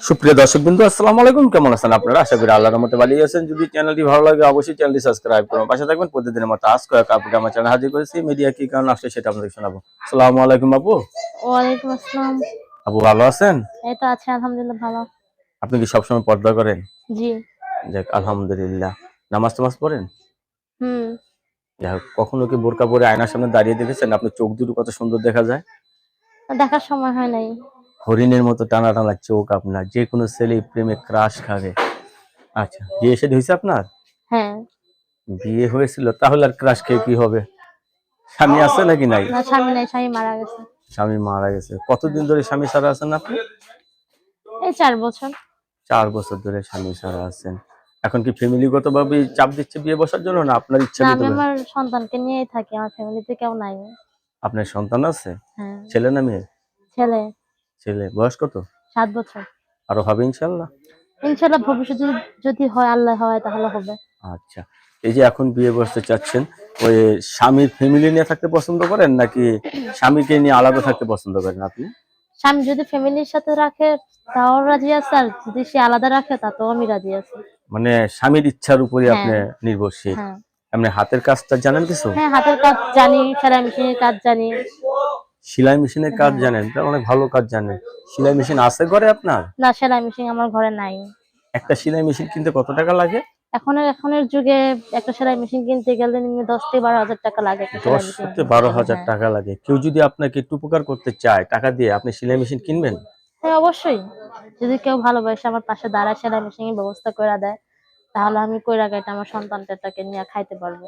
সুপ্রিয় দর্শকবৃন্দ, আসসালামু আলাইকুম। কেমন আছেন আপনারা? আশা করি আল্লাহর রহমতে ভালোই আছেন। যদি চ্যানেলটি ভালো লাগে অবশ্যই চ্যানেলটি সাবস্ক্রাইব করুন, পাশে থাকবেন। প্রতিদিনের মতো আজ কয়েক আপুকে আমার চ্যানেল হাজির করেছি। মিডিয়া কি কারণে আসলে সেটা আপনাদের শোনাবো। আসসালামু আলাইকুম আপু। ওয়ালাইকুম আসসালাম। আপু ভালো আছেন? এই তো আছি আলহামদুলিল্লাহ ভালো। আপনি কি সবসময় পর্দা করেন? জি। যাক আলহামদুলিল্লাহ। নামাজ টামাজ পড়েন? হুম। যাক, কখনো কি বোরকা পরে আয়নার সামনে দাঁড়িয়ে দেখেছেন আপনার চোখ দুটো কত সুন্দর দেখা যায়? দেখার সময় হয় নাই। হরিণের মতো টানা টানা চোখ আপনার, যে কোনো ছেলে প্রেমে ক্রাশ খাবে। আচ্ছা, বিয়ে শাদী হয়েছে আপনার? হ্যাঁ। বিয়ে হয়েছিল, তাহলে আর ক্রাশ খেয়ে কি হবে? স্বামী আছে নাকি নাই? না, স্বামী নাই, স্বামী মারা গেছে। স্বামী মারা গেছে। কতদিন ধরে স্বামী ছাড়া আছেন আপনি? এই 4 বছর। 4 বছর ধরে স্বামী ছাড়া আছেন। এখন কি ফ্যামিলিগত ভাবে চাপ দিচ্ছে বিয়ে বসার জন্য, না আপনার ইচ্ছা না, মতো? আমি আমার সন্তানকে নিয়েই থাকি, আমার ফ্যামিলিতে কেউ নাই। আপনার সন্তান আছে? হ্যাঁ। ছেলে না মেয়ে? ছেলে। ছেলে। বয়স কত? 7 বছর। আরো হবে ইনশাল্লাহ? ইনশাআল্লাহ ভবিষ্যতে যদি হয়, আল্লাহ হয় তাহলে হবে। আচ্ছা, এই যে এখন বিয়ে বসতে চাচ্ছেন, ওই স্বামীর ফ্যামিলি নিয়ে থাকতে পছন্দ করেন নাকি স্বামীকে নিয়ে আলাদা থাকতে পছন্দ করেন আপনি? স্বামী যদি ফ্যামিলির সাথে রাখে তাও রাজি আছে, আর যদি সে আলাদা রাখে তাতেও আমি রাজি আছি। মানে স্বামীর ইচ্ছার উপরই আপনি হ্যাঁ। নির্ভরশীল। হ্যাঁ। আপনি হাতের কাজটা জানেন কিছু? হ্যাঁ, হাতের কাজ জানি, সেলাই মেশিনের কাজ জানি। সেলাই মেশিনের কাজ হ্যাঁ। জানেন? তা অনেক ভালো কাজ জানেন। সেলাই মেশিন আছে ঘরে আপনার? না, সেলাই মেশিন আমার ঘরে নাই। একটা সেলাই মেশিন কিনতে কত টাকা লাগে? এখনের যুগে একটা সেলাই মেশিন কিনতে গেলে নিম্নে ১০ থেকে ১২ হাজার টাকা লাগে একটা সেলাই ১০ মেশিন থেকে কিনতে গেলে। ১২,০০০ হ্যাঁ। টাকা লাগে। কেউ যদি আপনাকে একটু উপকার করতে চায়, টাকা দিয়ে আপনি সেলাই মেশিন কিনবেন? হ্যাঁ, অবশ্যই। যদি কেউ ভালোবেসে আমার পাশে দাঁড়ায়, সেলাই মেশিনের ব্যবস্থা কইরা দেয়, তাহলে আমি কইরা গাইটা আমার সন্তানটাকে নিয়ে খাইতে পারবো।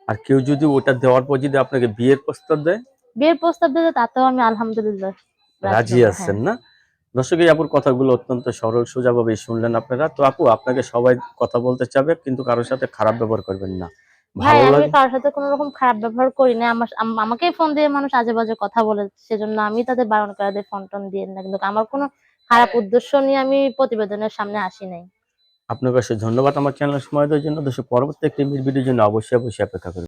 আর কেউ যদি ওটা দেওয়ার পর যদি আপনাকে বিয়ের প্রস্তাব দেয়? বিয়ের প্রস্তাব দিলে তাতেও আমি আলহামদুলিল্লাহ রাজি রাজি হব। হ্যাঁ। আছেন না? দর্শক, এই আপুর কথাগুলো অত্যন্ত সরল সোজা ভাবেই শুনলেন আপনারা। তো আপু, আপনাকে সবাই কথা বলতে চাবে, কিন্তু কারোর সাথে খারাপ ব্যবহার করবেন না। ভাই, ভালো আমি লাগে? কারোর সাথে কোন রকম খারাপ ব্যবহার করি না। আমাকেই ফোন দিয়ে মানুষ আজে-বাজে কথা বলে। সেজন্য আমি তাদের বারণ করে দেই, ফোন-টোন দিয়েন না। কিন্তু আমার কোন খারাপ উদ্দেশ্য নিয়ে আমি প্রতিবেদনের সামনে আসি নাই। আপনাকে অবশ্যই ধন্যবাদ আমার চ্যানেলে সময় দেওয়ার জন্য। দর্শক, পরবর্তী একটি ভিডিওর জন্য অবশ্যই অপেক্ষা করবেন।